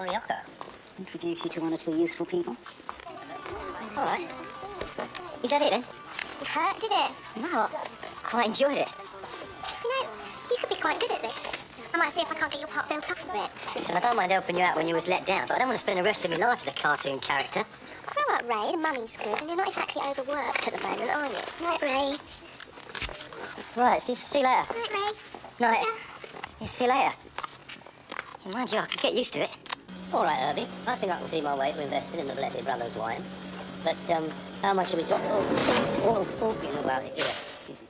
Orioco. Introduce you to one or two useful people. All right. Is that it then? It hurt, did it? No, I quite enjoyed it. You know, you could be quite good at this. I might see if I can't get your part built up a bit. Listen, I don't mind helping you out when you was let down, but I don't want to spend the rest of my life as a cartoon character. Grow up, Ray. The money's good, and you're not exactly overworked at the moment, are you? Night, Ray. Right, see you later. Night, Ray. Night. Yeah, see you later. Mind you, I could get used to it. All right, Herbie. I think I can see my way to investing in the Blessed Brothers wine. But, how much are we talking? Talking about it. Yeah, excuse me.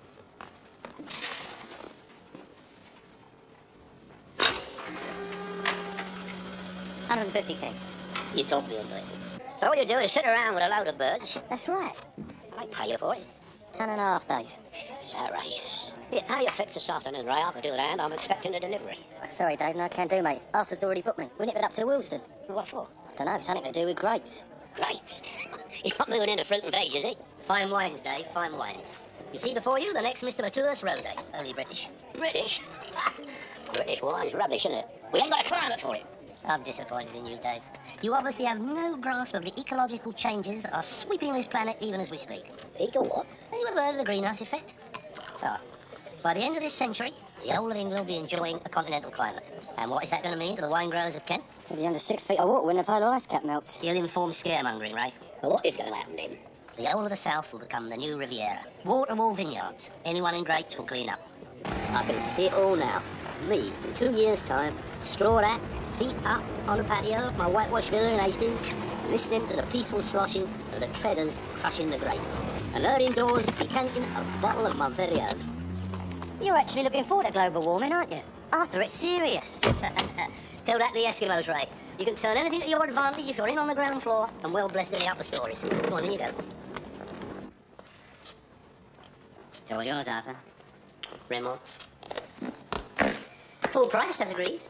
$150K. You told me on it. So all you do is sit around with a load of birds. That's right. I pay you for it. 10.5 days. It's outrageous. Yeah, how you fix this afternoon, Ray? I could do that. I'm expecting a delivery. Sorry, Dave. No, I can't do, mate. Arthur's already booked me. We nip it up to Wilsden. What for? I don't know. Something to do with grapes. Grapes? He's not moving into fruit and veg, is he? Fine wines, Dave. Fine wines. You see before you the next Mr. Matthias Rosé. Only British. British? British wine's rubbish, isn't it? We ain't got a climate for it. I'm disappointed in you, Dave. You obviously have no grasp of the ecological changes that are sweeping this planet even as we speak. Eco what? You ever heard of the greenhouse effect? So, by the end of this century, the whole of England will be enjoying a continental climate. And what is that going to mean to the wine growers of Kent? We'll be under 6 feet of water when the polar ice cap melts. Ill-informed scaremongering, Ray. Well, what is going to happen then? The whole of the south will become the new Riviera. Wall-to-wall vineyards. Anyone in grapes will clean up. I can see it all now. Me, in 2 years' time, straw hat, feet up on the patio of my whitewashed villa in Hastings, listening to the peaceful sloshing of the treaders crushing the grapes. And there indoors, decanting a bottle of my very own. You're actually looking forward to global warming, aren't you? Arthur, it's serious. Tell that to the Eskimos, Ray. You can turn anything to your advantage if you're in on the ground floor and well blessed in the upper stories. Come on, here you go. It's all yours, Arthur. Remo. Full price, as agreed.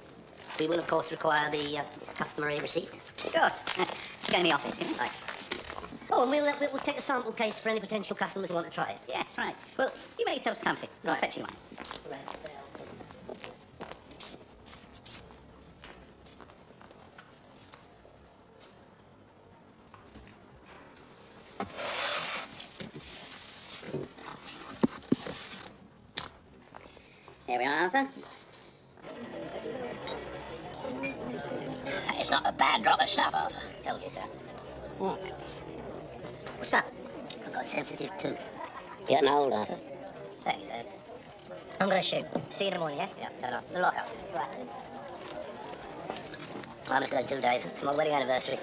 We will, of course, require the customary receipt. Of course. It's going to the office, isn't it? Right. Oh, and we'll take a sample case for any potential customers who want to try it. Yes, right. Well, you make yourselves comfy. I'll fetch you one. Here we are, Arthur. It's not a bad drop of stuff, Arthur. Told you so. What's up? I've got a sensitive tooth. Getting old, Arthur. Thank you, Dave. I'm going to shoot. See you in the morning, yeah? Yeah, turn off. The lockup. Right. I must go too, Dave. It's my wedding anniversary.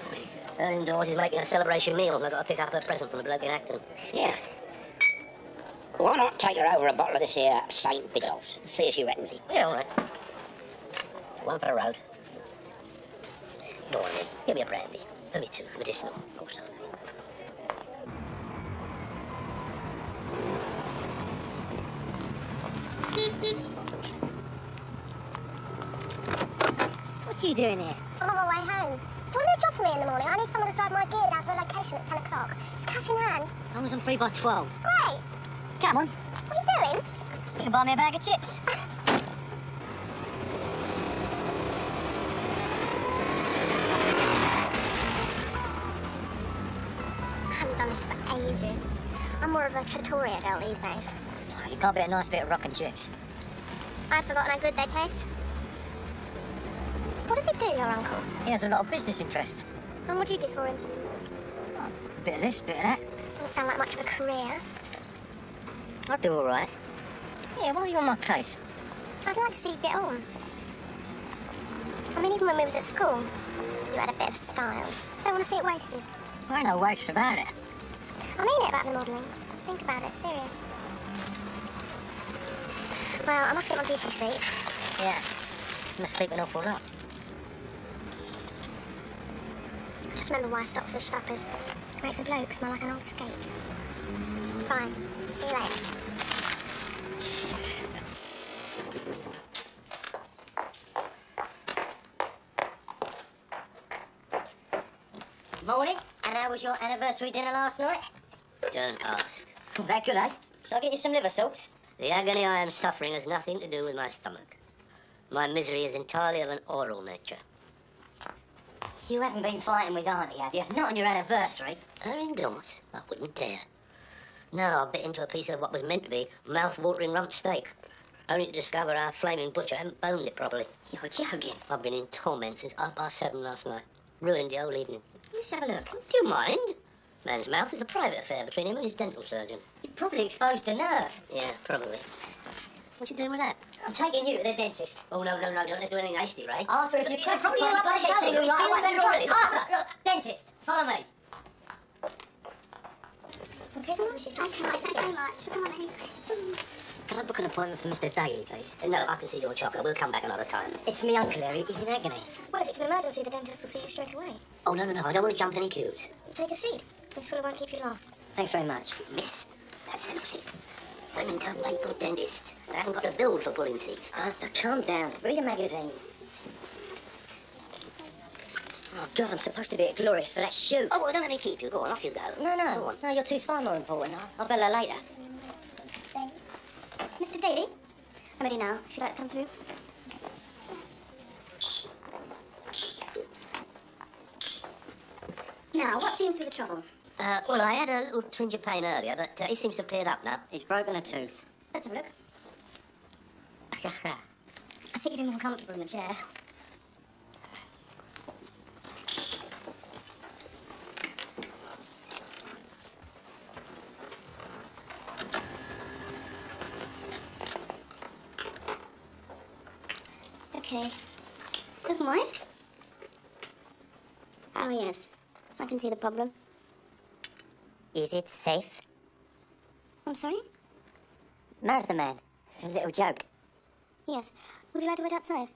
Her indoors is making a celebration meal, and I've got to pick up her present from a bloke in Acton. Yeah. Why not take her over a bottle of this here St. Biddulph's? See if she reckons it. Yeah, all right. One for the road. Go on, then. Give me a brandy. For me too. Medicinal, of course. What are you doing here? I'm on my way home. Do you want to do a job for me in the morning? I need someone to drive my gear down to a location at 10 o'clock. It's cash in hand. I was on 3 by 12. Great. Come on. What are you doing? You can buy me a bag of chips. I haven't done this for ages. I'm more of a trattoria girl these days. You can't beat a nice bit of rock and chips. I've forgotten how good they taste. What does he do, your uncle? He has a lot of business interests. And what do you do for him? A bit of this, bit of that. Doesn't sound like much of a career. I do all right. Yeah, why are you on my case? I'd like to see you get on. I mean, even when we was at school, you had a bit of style. Don't want to see it wasted. There ain't no waste about it. I mean it about the modelling. Think about it, serious. Well, I must get my beauty sleep. Yeah, I'm gonna sleep an awful lot. Just remember why I stopped fish suppers. Makes a bloke smell like an old skate. Bye. See you later. Morning. And how was your anniversary dinner last night? Don't ask. That good, eh? Shall I get you some liver salts? The agony I am suffering has nothing to do with my stomach. My misery is entirely of an oral nature. You haven't been fighting with Auntie, have you? Not on your anniversary. Her indoors? I wouldn't dare. No, I bit into a piece of what was meant to be mouth-watering rump steak. Only to discover our flaming butcher hadn't boned it properly. You're joking. I've been in torment since 7:30 last night. Ruined the whole evening. Let's have a look. Do you mind? Man's mouth is a private affair between him and his dental surgeon. You've probably exposed the nerve. Yeah, probably. What you doing with that? I'm taking you to the dentist. Oh, no, don't let's do anything hasty, Ray. Arthur, if you could probably you up on his head, you'll feel better already. Arthur, look, dentist, follow me. Okay, thanks very much. Come on in. Can I book an appointment for Mr. Daly, please? No, I can see your chocker. We'll come back another time. It's for my uncle, Harry. He's in agony. Well, if it's an emergency, the dentist will see you straight away. Oh, no, I don't want to jump any queues. Take a seat. This fella won't keep you long. Thanks very much. Miss, that settles it. Women don't make good dentists. They haven't got a build for pulling teeth. Arthur, calm down. Read a magazine. Oh, God, I'm supposed to be at Glorious for that shoot. Oh, well, don't let me keep you. Go on, off you go. No, your two's far more important. I'll bill her later. Mr. Daly, I'm ready now, if you'd like to come through. Now, what seems to be the trouble? Well, I had a little twinge of pain earlier, but he seems to have cleared up now. He's broken a tooth. Let's have a look. I think you'd be more comfortable in the chair. Okay. Never mind. Oh, yes. I can see the problem. Is it safe? I'm sorry? Marathon Man. It's a little joke. Yes. Would you like to wait outside?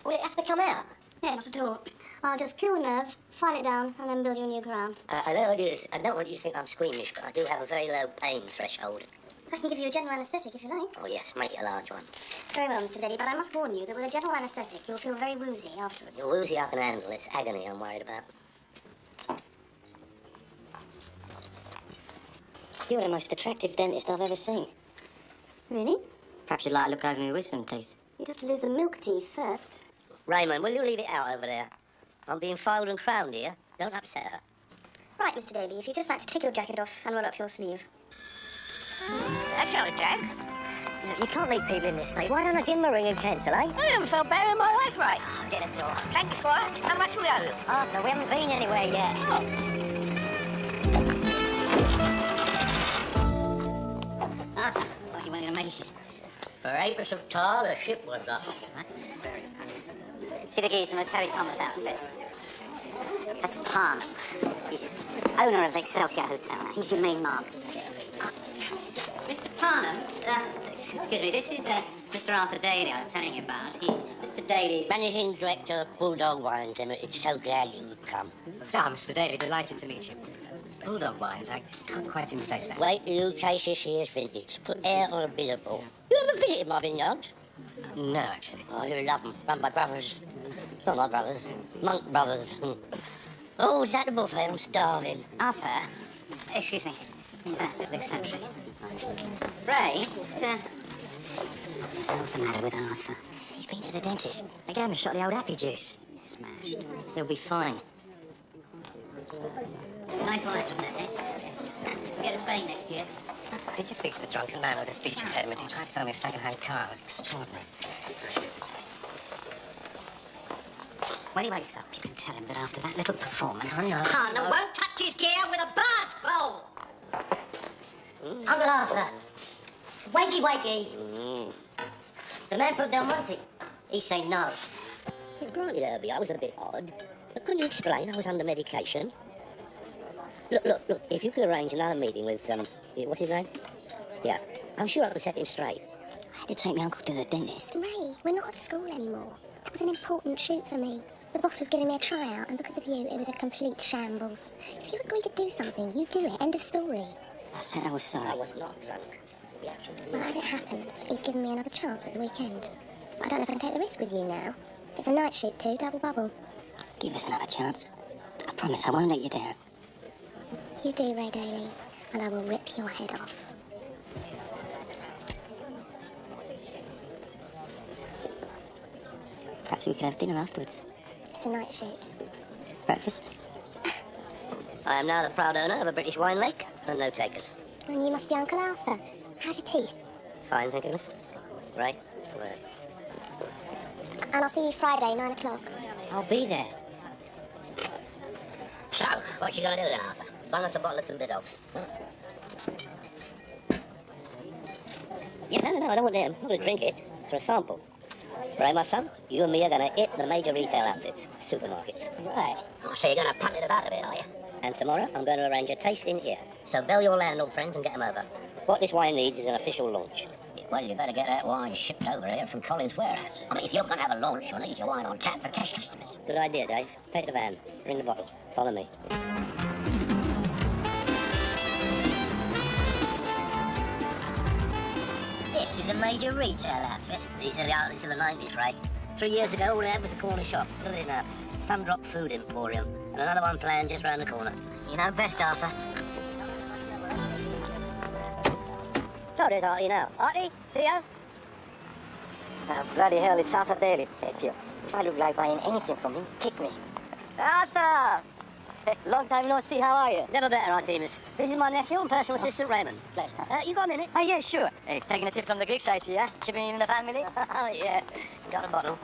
Will it have to come out? Yeah, not at all. I'll just kill the nerve, file it down, and then build you a new crown. I don't want you to think I'm squeamish, but I do have a very low pain threshold. I can give you a general anaesthetic if you like. Oh, yes, make it a large one. Very well, Mr. Daly, but I must warn you that with a general anaesthetic, you'll feel very woozy afterwards. You're woozy I can handle. It's agony I'm worried about. You're the most attractive dentist I've ever seen. Really? Perhaps you'd like to look over my wisdom teeth. You'd have to lose the milk teeth first. Raymond, will you leave it out over there? I'm being filed and crowned here. Don't upset her. Right, Mr. Daly, if you'd just like to take your jacket off and roll up your sleeve. That's not a jag. You can't leave people in this state. Why don't I give them a ring and cancel, eh? I never felt better in my life, right? Oh, get a door. Thanks, Squire. How much we owe? Arthur, we haven't been anywhere yet. Arthur, what you want to make it? For acres of tar, the ship was up. See the geese from the Terry Thomas outfit? That's Palmer. He's owner of the Excelsior Hotel. He's your main mark. Mr. Parnham, excuse me, this is Mr. Arthur Daly I was telling you about. He's Mr. Daly's Managing Director of Bulldog Wines, and it's so glad you've come. Ah, Mr. Daly, delighted to meet you. Bulldog Wines, I can't quite seem to place that. Wait till you taste this here's vintage. Put air on a billboard. You ever visited my vineyards? No, actually. Oh, you'll love them. Run by brothers. Not my brothers. Monk brothers. Oh, is that the buffet? I'm starving. Arthur, excuse me. He's a little eccentric. Ray, just, what's the matter with Arthur? He's been to the dentist. They gave him a shot of the old happy juice. He's smashed. He'll be fine. Nice wine, isn't it, eh? We'll get a Spain next year. Did you speak to the drunken man with a speech impediment? He tried to sell me a second-hand car. It was extraordinary. When he wakes up, you can tell him that after that little performance... Parnham won't touch his gear with a bird's pole! Uncle Arthur. Wakey, wakey. The man from Del Monte. He say no. Yeah, granted, Herbie, I was a bit odd. But couldn't you explain I was under medication? Look, if you could arrange another meeting with, what's his name? Yeah, I'm sure I could set him straight. I had to take my uncle to the dentist. Ray, we're not at school anymore. That was an important shoot for me. The boss was giving me a tryout, and because of you, it was a complete shambles. If you agree to do something, you do it. End of story. I said I was sorry. I was not drunk. Well, as it happens, he's given me another chance at the weekend. I don't know if I can take the risk with you now. It's a night shoot too, double bubble. Give us another chance. I promise I won't let you down. You do, Ray Daly, and I will rip your head off. Perhaps we could have dinner afterwards. It's a night shoot. Breakfast? I am now the proud owner of a British wine lake and no takers. And you must be Uncle Arthur. How's your teeth? Fine, thank goodness. Right, word. And I'll see you Friday, 9 o'clock. I'll be there. So, what you gonna do then, Arthur? Bung us a bottle of some Bidogs. Huh? Yeah, no, I don't want them. I'm gonna drink it. It's for a sample. Right, my son? You and me are gonna hit the major retail outfits, supermarkets. Right. Oh, so you're gonna punt it about a bit, are you? And tomorrow, I'm going to arrange a tasting here. So bell your landlord friends and get them over. What this wine needs is an official launch. Well, you better get that wine shipped over here from Collins Warehouse. I mean, if you're going to have a launch, you'll need your wine on tap for cash customers. Good idea, Dave. Take the van. Bring the bottle. Follow me. This is a major retail outfit. These are the outlets of the 90s, right? 3 years ago, all they had was a corner shop. Look at it now. Sundrop Food Emporium. And another one planned just round the corner. You know best, Arthur. So there's Artie now. Artie? Theo? Oh, bloody hell, it's Arthur Daly. Theo, if I look like buying anything from him, kick me. Arthur! Long time no see, how are you? Never better, Artemis. This is my nephew and personal assistant, Raymond. Pleasure. You got a minute? Oh, yeah, sure. Hey, taking a tip from the Greek side here, yeah? Keeping in the family? Oh, yeah. Got a bottle.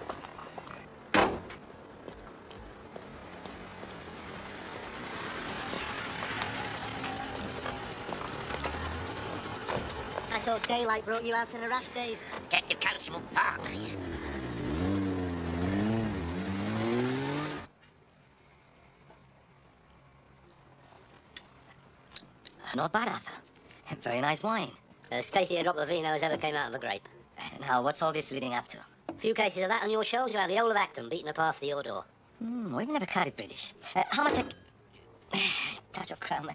I thought daylight brought you out in a rush, Dave. Get your Constable Park. Not bad, Arthur. Very nice wine. As tasty a drop of vino as ever came out of a grape. Now, what's all this leading up to? A few cases of that on your shelves, you'll have the whole of Acton beating a path to your door. We've never cut it British. How much a... Touch of crown.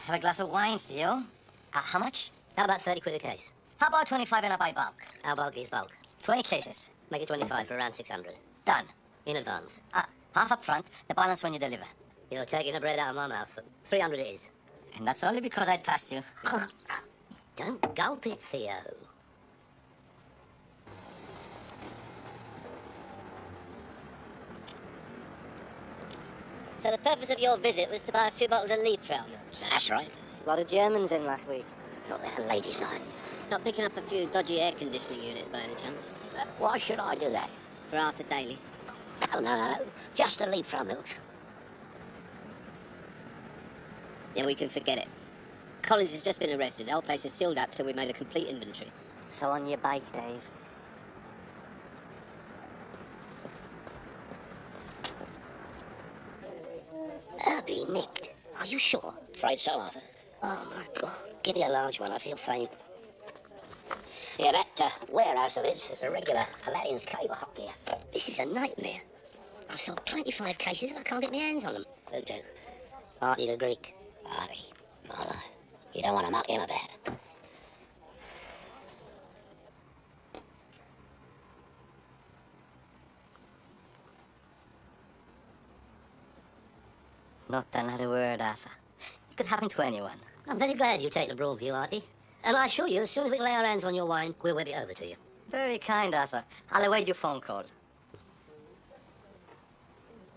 Have a glass of wine, Theo. How much? How about 30 quid a case? How about 25 and I buy bulk? How bulk is bulk? 20 cases. Make it 25 for around 600. Done. In advance. Half up front, the balance when you deliver. You're taking the bread out of my mouth. 300 it is. And that's only because I trust you. Don't gulp it, Theo. So the purpose of your visit was to buy a few bottles of Liebfrau. That's right. A lot of Germans in last week. Not that ladies' night. Not picking up a few dodgy air conditioning units by any chance. Why should I do that? For Arthur Daly. No. Just the Liebfrau milk. Yeah, we can forget it. Collins has just been arrested. The whole place is sealed up till we made a complete inventory. So on your bike, Dave. I'll be nicked. Are you sure? Afraid so, Arthur. Oh, my God. Give me a large one. I feel faint. Yeah, that warehouse of his is a regular Aladdin's cave of hot gear. This is a nightmare. I've sold 25 cases and I can't get my hands on them. Who do? Artie the Greek. Artie. Marlowe. You don't want to muck him about. Not another word, Arthur. It could happen to anyone. I'm very glad you take the broad view, Artie. And I assure you, as soon as we lay our hands on your wine, we'll whip it over to you. Very kind, Arthur. I'll await your phone call.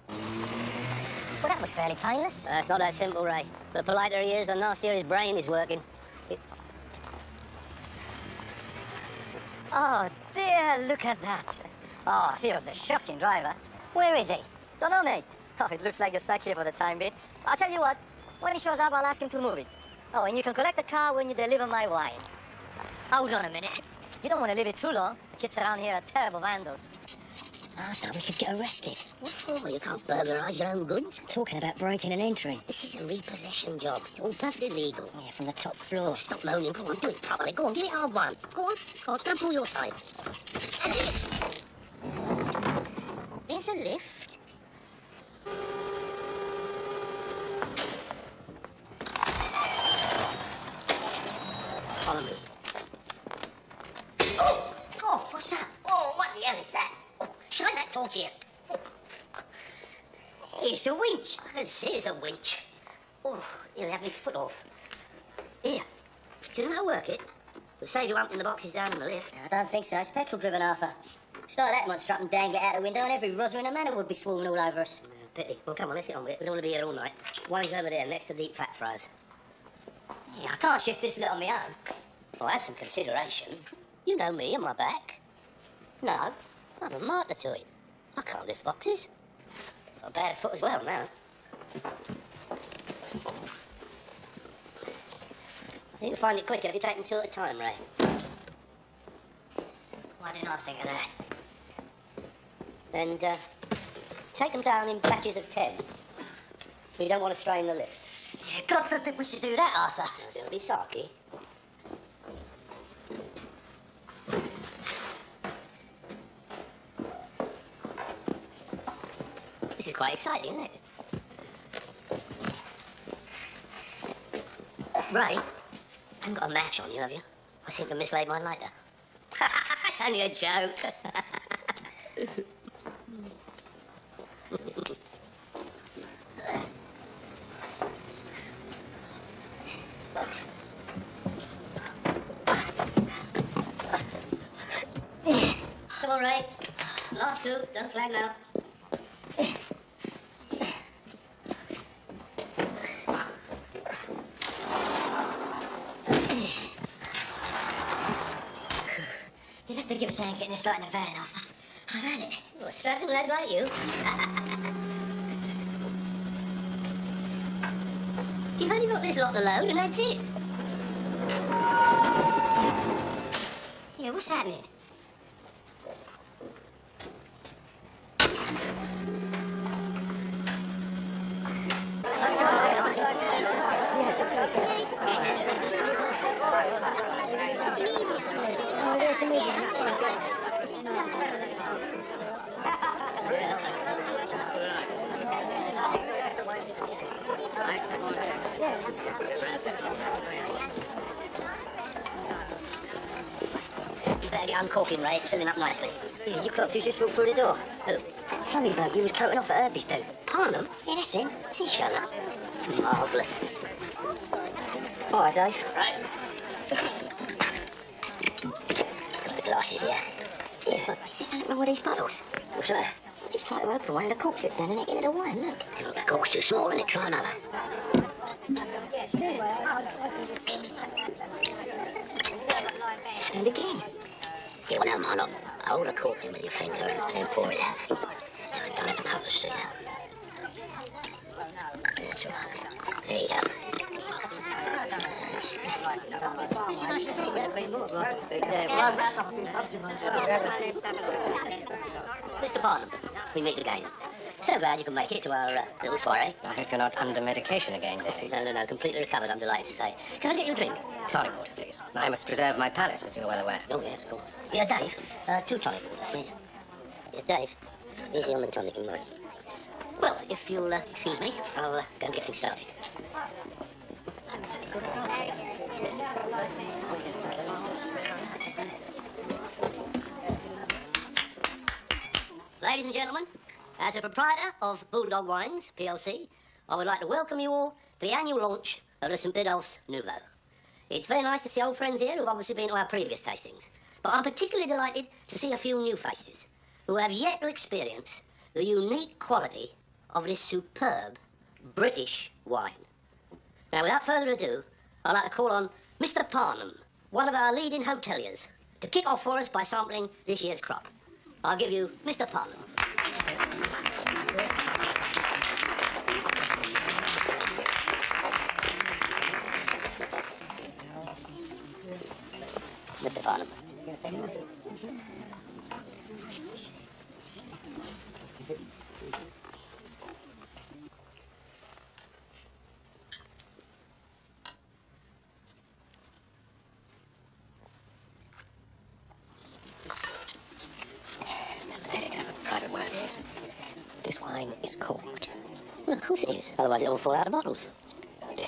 Well, that was fairly painless. It's not that simple, Ray. The politer he is, the nastier his brain is working. Oh, dear, look at that. Oh, Theo's a shocking driver. Where is he? Don't know, mate. Oh, it looks like you're stuck here for the time being. I'll tell you what. When he shows up, I'll ask him to move it. Oh, and you can collect the car when you deliver my wine. Hold on a minute. You don't want to leave it too long. The kids around here are terrible vandals. Arthur, we could get arrested. What for? You can't burglarise your own goods. Talking about breaking and entering. This is a repossession job. It's all perfectly legal. Yeah, from the top floor. Stop moaning. Go on, do it properly. Go on, give it hard one. Go on. Don't pull your side. There's a lift. Follow me. Oh, what's that? Oh, what the hell is that? Oh, shine that torch here. It's a winch. I can see it's a winch. Oh, he'll have my foot off. Here. Do you know how to work it? We'll save you humping the boxes down in the lift. I don't think so. It's petrol-driven, Arthur. Start that monster up and dang it out the window and every roser in the manor would be swarming all over us. Pity. Well, come on, let's get on with it. We don't want to be here all night. One's over there next to the deep fat fries. Yeah, I can't shift this lot on my own. Well, have some consideration. You know me and my back. No, I'm a martyr to it. I can't lift boxes. Got a bad foot as well now. I think you'll find it quicker if you take them two at a time, Ray. Why didn't I think of that? And, take them down in batches of 10. You don't want to strain the lift. Yeah, God forbid we should do that, Arthur. Don't be sarky. This is quite exciting, isn't it? Ray, you haven't got a match on you, have you? I seem to have mislaid mine later. It's only a joke. Come on, Ray. Last two, don't flag now. You'll have to give us a hand getting this light in the van, Arthur. I've had it. Well, a strapping lad like you. You've only got this lot to load and that's it. Yeah, what's happening? Yes, it's okay. Oh, there's a medium. That's fine. You better get uncorking, Ray. It's filling up nicely. Yeah, you clocks just walked through the door. Who? Funny bloke, you was coating off at Herbie's do. Parnham? Yeah, that's him. What's he showing up? Marvellous. All right, Dave. Right. Got the glasses, yeah. Yeah. Is there something wrong with these bottles? What's that? I just tried to open one and the cork slipped down the neck into the wine, look. The cork's too small, isn't it? Try another. And again. Yeah, well, no, not hold the cork in with your finger and then pour it out. Don't let the puppers see that. That's all right. There you go. Mr. Parnham, we meet again. So glad you can make it to our little soiree. I hope you're not under medication again, Dave. No, completely recovered, I'm delighted to say. Can I get you a drink? Tonic water, please. I must preserve my palate, as you're well aware. Oh, yes, of course. Yeah, Dave, 2 tonic waters, please. Yeah, Dave, easy on the tonic in mine. Well, if you'll excuse me, I'll go and get things started. Ladies and gentlemen, as a proprietor of Bulldog Wines, PLC, I would like to welcome you all to the annual launch of the St Bidulph's Nouveau. It's very nice to see old friends here who've obviously been to our previous tastings, but I'm particularly delighted to see a few new faces who have yet to experience the unique quality of this superb British wine. Now, without further ado, I'd like to call on Mr. Parnham, one of our leading hoteliers, to kick off for us by sampling this year's crop. I'll give you Mr. Parnham. Mr. Parnham. Mr. Teddy, can I have a private word, please? This wine is corked. Well, of course it is. Otherwise it will fall out of bottles. Oh, dear.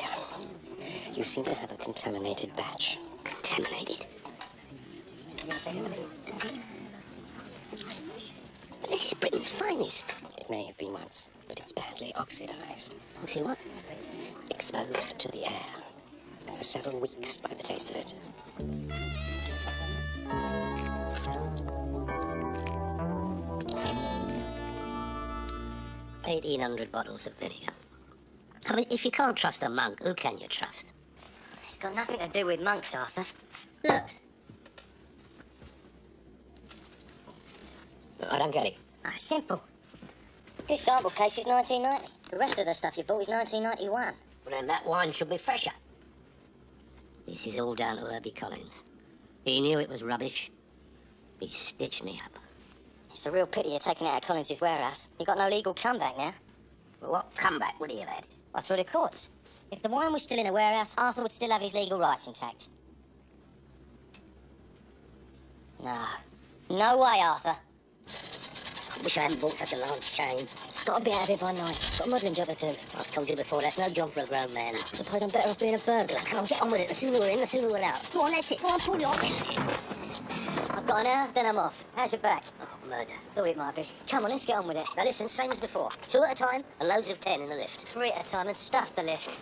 You seem to have a contaminated batch. Contaminated? But this is Britain's finest. It may have been once, but it's badly oxidized. See what? Exposed to the air for several weeks by the taste of it. 1,800 bottles of vinegar. I mean, if you can't trust a monk, who can you trust? It's got nothing to do with monks, Arthur. Look. I don't get it. Simple. This sample case is 1990. The rest of the stuff you bought is 1991. Well, then that wine should be fresher. This is all down to Herbie Collins. He knew it was rubbish. He stitched me up. It's a real pity you're taking it out of Collins's warehouse. You've got no legal comeback now. Well, what comeback would he have had? Well, through the courts. If the wine was still in the warehouse, Arthur would still have his legal rights intact. No. No way, Arthur. I wish I hadn't bought such a large chain. Got to be out of here by 9. Got a muddling job to do. I've told you before, that's no job for a grown man. Suppose I'm better off being a burglar. Come on, get on with it. The sooner we're in, the sooner we're out. Go on, that's it. Go on, pull you off. I've got an hour, then I'm off. How's your back? Oh, murder. Thought it might be. Come on, let's get on with it. Now listen, same as before. 2 at a time and loads of 10 in the lift. 3 at a time and stuff the lift.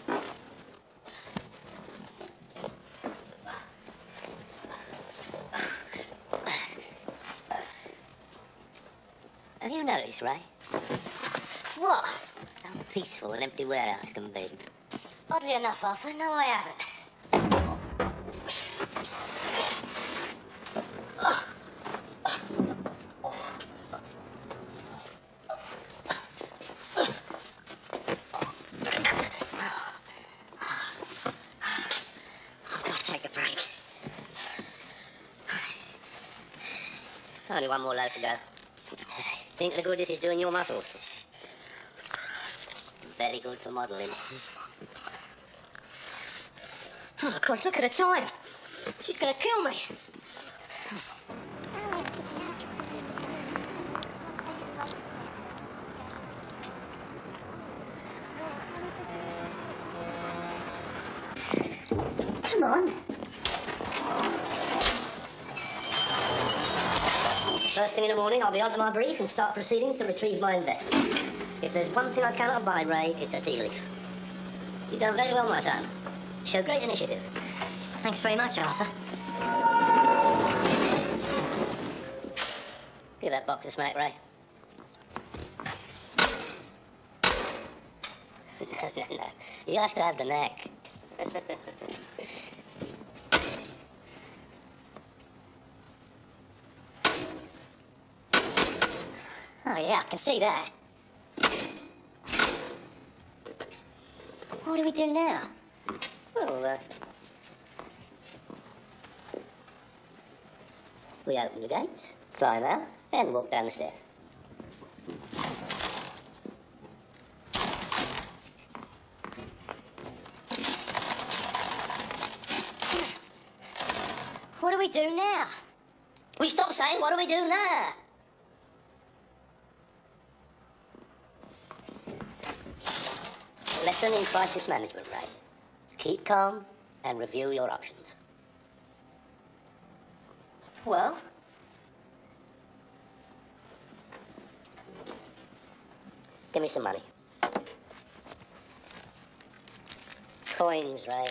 Have you noticed, Ray? What? How peaceful an empty warehouse can be. Oddly enough, Arthur, no, I haven't. I've got to take a break. Only one more load to go. Think the good this is doing your muscles? Very good for modelling. Oh, God, look at the time. She's going to kill me. Come on. First thing in the morning, I'll be onto my brief and start proceedings to retrieve my investment. If there's one thing I cannot abide, Ray, it's a tea leaf. You've done very well, my son. Show great initiative. Thanks very much, Arthur. Give that box a smack, Ray. No. You have to have the knack. Oh, yeah, I can see that. What do we do now? Well, we open the gates, climb out, and walk down the stairs. What do we do now? We stop saying, what do we do now? Lesson in crisis management, Ray. Keep calm and review your options. Well? Give me some money. Coins, Ray.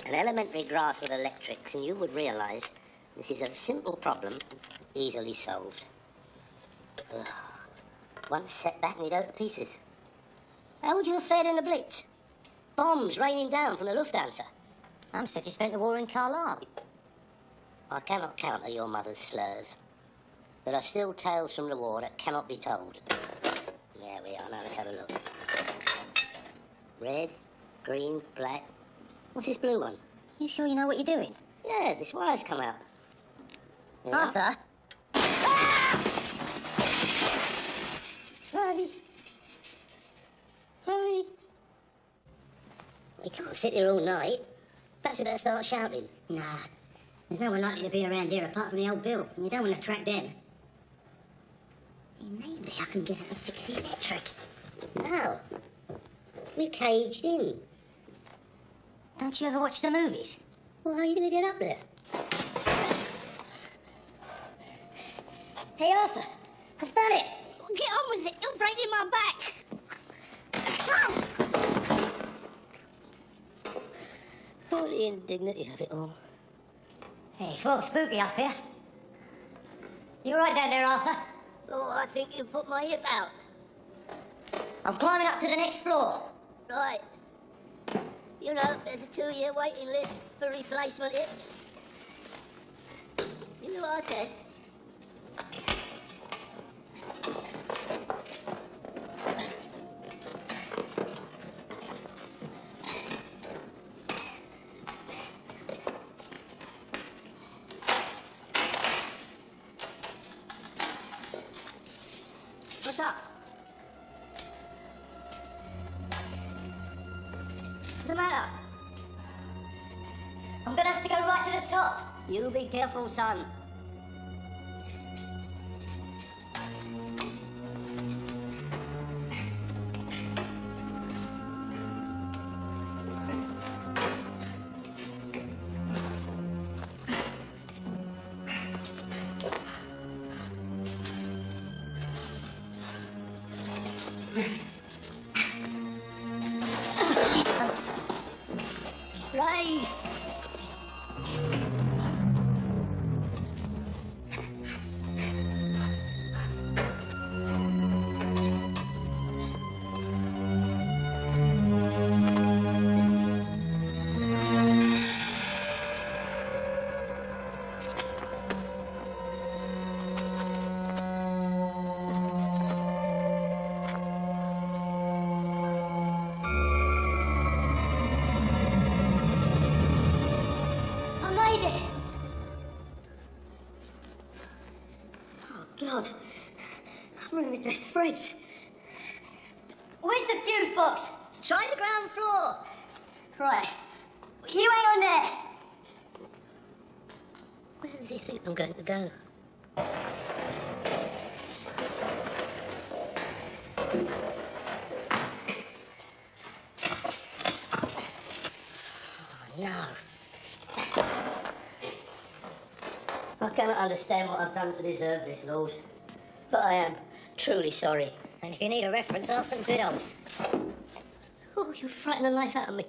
An elementary grasp with electrics, and you would realise this is a simple problem, easily solved. Ugh. Once set back and you go to pieces. How would you have fared in the Blitz? Bombs raining down from the Lufthansa. Mum said you spent the war in Carlisle. I cannot counter your mother's slurs. There are still tales from the war that cannot be told. There we are, now let's have a look. Red, green, black. What's this blue one? You sure you know what you're doing? Yeah, this wire's come out. Yeah. Arthur? Ray. Ray. We can't sit here all night. Perhaps we better start shouting. Nah. There's no one likely to be around here apart from the old Bill, and you don't want to track them. Maybe I can get her to fix the electric. How? We're caged in. Don't you ever watch the movies? Well, how are you going to get up there? Hey, Arthur, I've done it. Get on with it. You're breaking my back. Oh, the indignity of it all. Hey, it's all spooky up here. You right down there, Arthur? Oh, I think you put my hip out. I'm climbing up to the next floor. Right. You know, there's a 2-year waiting list for replacement hips. You know what I said? What's up? What's the matter? I'm gonna have to go right to the top. You be careful, son. Ray! I made it. Oh, God. I'm running with best friends. Where's the fuse box? Try the ground floor. Right. You hang on there. Where does he think I'm going to go? No. I cannot understand what I've done to deserve this, Lord. But I am truly sorry. And if you need a reference, ask some good old. Oh, you frighten the life out of me.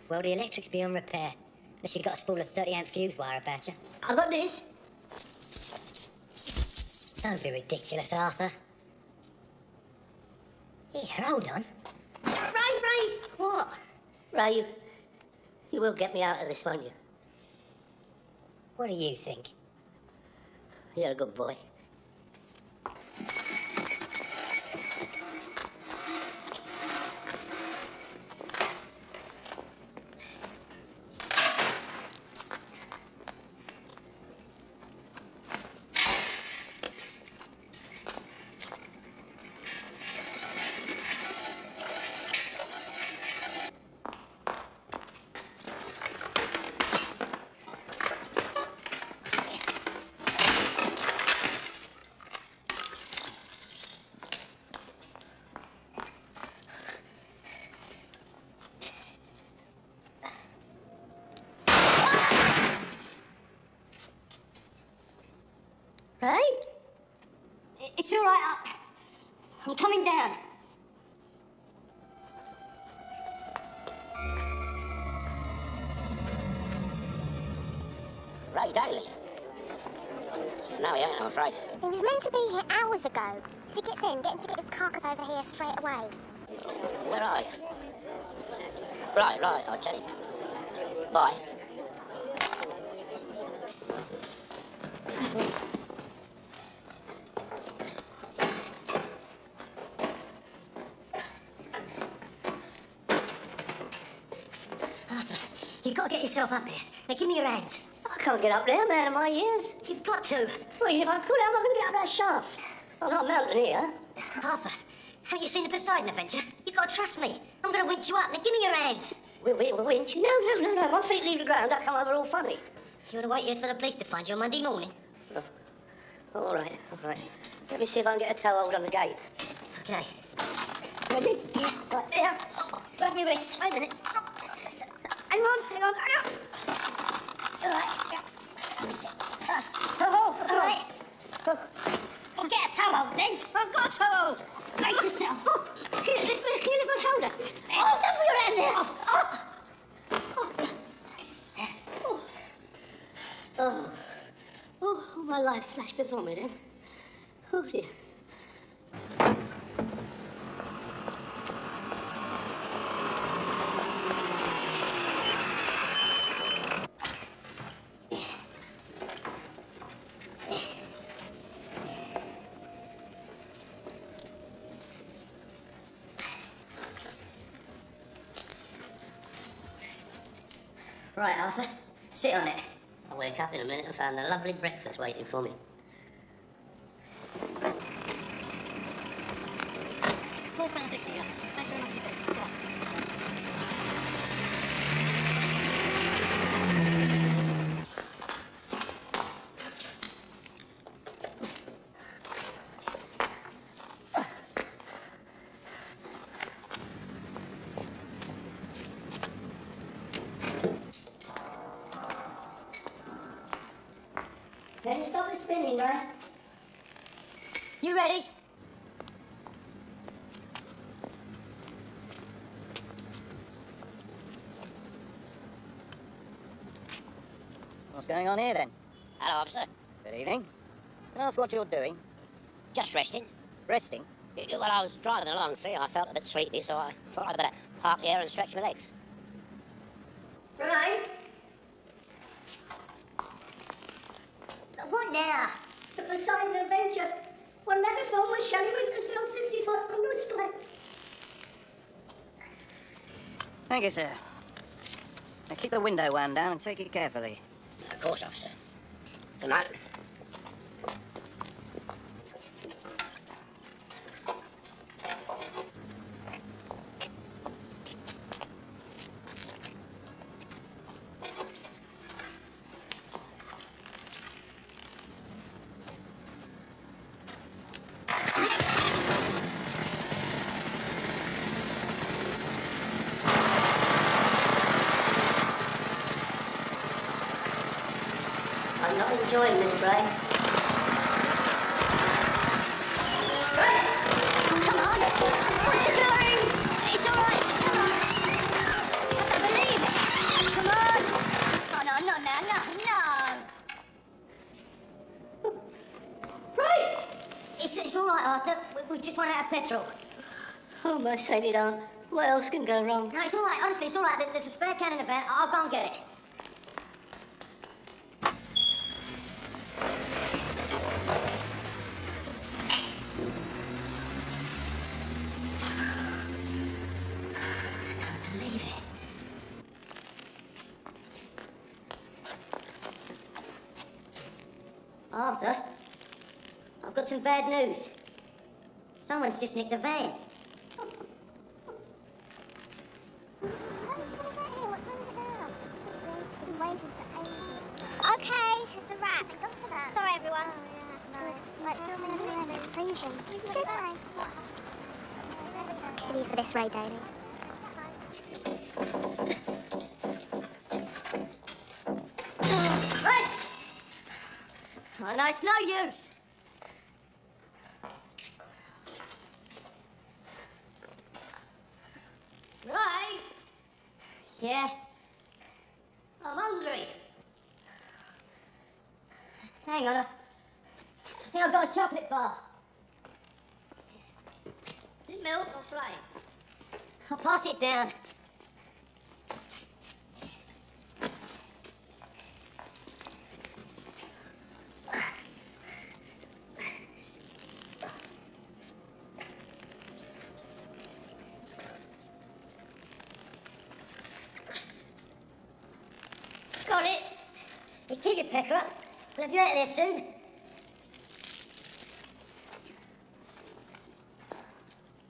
Well, the electric's beyond repair. Unless you've got a spool of 30-amp fuse wire about you. I got this. Don't be ridiculous, Arthur. Here, hold on. Ray! What? Ray, you will get me out of this, won't you? What do you think? You're a good boy. Right? It's all right. I'm coming down. Ray Daly. No, he ain't, I'm afraid. He was meant to be here hours ago. If he gets in, get him to get his carcass over here straight away. Where are you? Right, I'll tell you. Bye. Arthur, you've got to get yourself up here. Now, give me your hands. I can't get up there, man of my years. You've got to. Well, if I could, how am I going to get up that shaft? I'm not a mountaineer. Arthur, haven't you seen the Poseidon Adventure? You've got to trust me. I'm going to winch you up. Now, give me your hands. Winch? No. My feet leave the ground. I come over all funny. You want to wait here for the police to find you on Monday morning? Oh. All right. Let me see if I can get a toe hold on the gate. Okay. Ready? Yeah. Right, there. Grab your wrists. Wait a minute. Hang on. All right. Yeah. Oh, All right. Well, get a toe hold then. I've got a toe hold. Brace yourself. Here, lift my shoulder. Oh, don't put your hand there. Oh. Oh, my life flashed before me then. Oh, dear. Right, Arthur. Sit on it. I'll wake up in a minute and find a lovely breakfast waiting for me. £4.60. Thanks very much indeed. Can you stop it spinning, Ray? You ready? What's going on here, then? Hello, officer. Good evening. Can I ask what you're doing? Just resting. Resting? Well, I was driving along, see, I felt a bit sleepy, so I thought I'd better park here and stretch my legs. Right. What now? The Poseidon Adventure. Well, never thought we'd show you in this film 50 foot under a split. Thank you, sir. Now keep the window wound down and take it carefully. Of course, officer. Good night. I'm not enjoying this, Ray. Ray! Come on! What you doing? It's all right. Come on. I don't believe it. Come on. Oh, no. Ray! It's all right, Arthur. We just run out of petrol. Oh, my Sadie, don't. What else can go wrong? No, it's all right. Honestly, it's all right. There's a spare can in the van. I'll go and get it. Arthur, I've got some bad news. Someone's just nicked the van. Okay, it's a wrap. Sorry, everyone. It's freezing. Kill you for this, Ray Daly. Right! Oh, no, it's no use. Right? Yeah? I'm hungry. Hang on, I think I've got a chocolate bar. Is it milk or flame? I'll pass it down. Got it. You keep your pecker up. We'll have you out of there soon.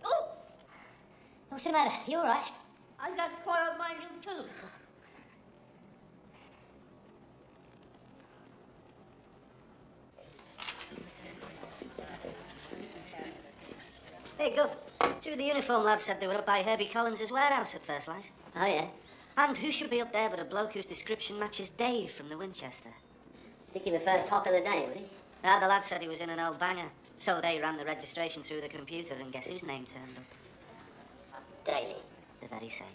Oh! What's the matter? You all right? I just swallowed my new tooth. Hey, Guff. Two of the uniform lads said they were up by Herbie Collins' warehouse at First Light. Oh, yeah? And who should be up there but a bloke whose description matches Dave from the Winchester? Sticking the first hop of the day, was he? Ah, the lad said he was in an old banger. So they ran the registration through the computer, and guess whose name turned up? Daly. The very same.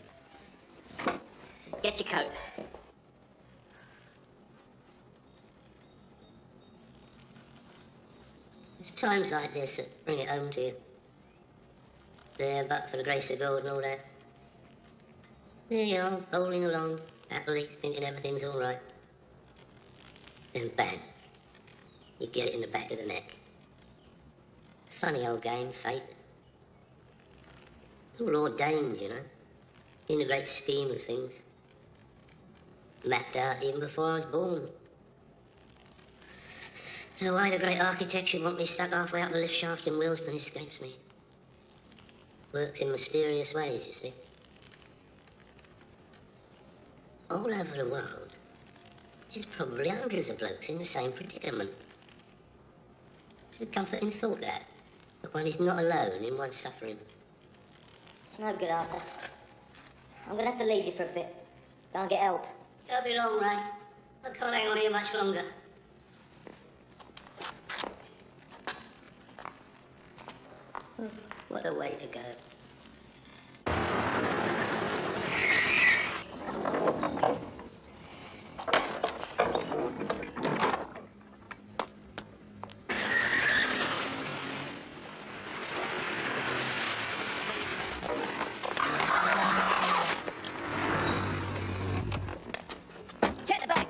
Get your coat. It's times like this that bring it home to you. There, but for the grace of God and all that. There you are, bowling along, happily, thinking everything's all right. Then bang, you get it in the back of the neck. Funny old game, fate. It's all ordained, you know, in the great scheme of things. Mapped out even before I was born. So why the great architect should want me stuck halfway up the lift shaft in Willesden escapes me. Works in mysterious ways, you see. All over the world, there's probably hundreds of blokes in the same predicament. It's a comforting thought that one is not alone in one's suffering. It's no good, Arthur. I'm gonna have to leave you for a bit. Go and get help. Don't be long, Ray. I can't hang on here much longer. What a way to go. Check the bag.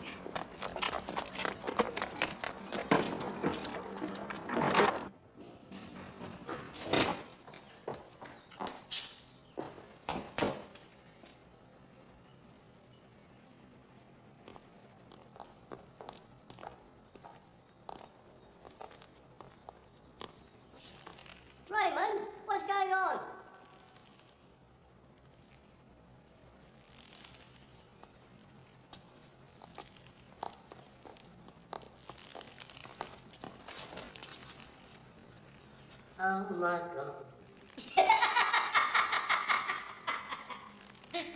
Raymond, what's going on? Oh my God.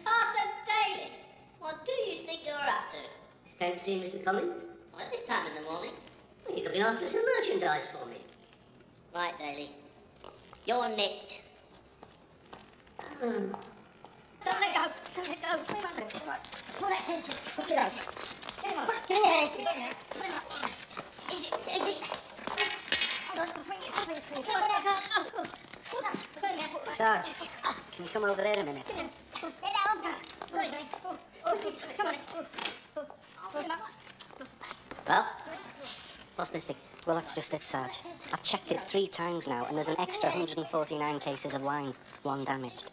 Arthur Daly, what do you think you're up to? Came to see Mr. Collins? Well, at this time in the morning. Well, you're looking after some merchandise for me. Right, Daly. You're nicked. Don't let go. Don't let go. Pull that tension. Pull it out. Come on. Get your hand. Easy. Easy. Hold on. Swing it. Sarge, can you come over there a minute? Well, What's missing? Well, that's just it, Sarge. I've checked it 3 times now, and there's an extra 149 cases of wine, 1 damaged.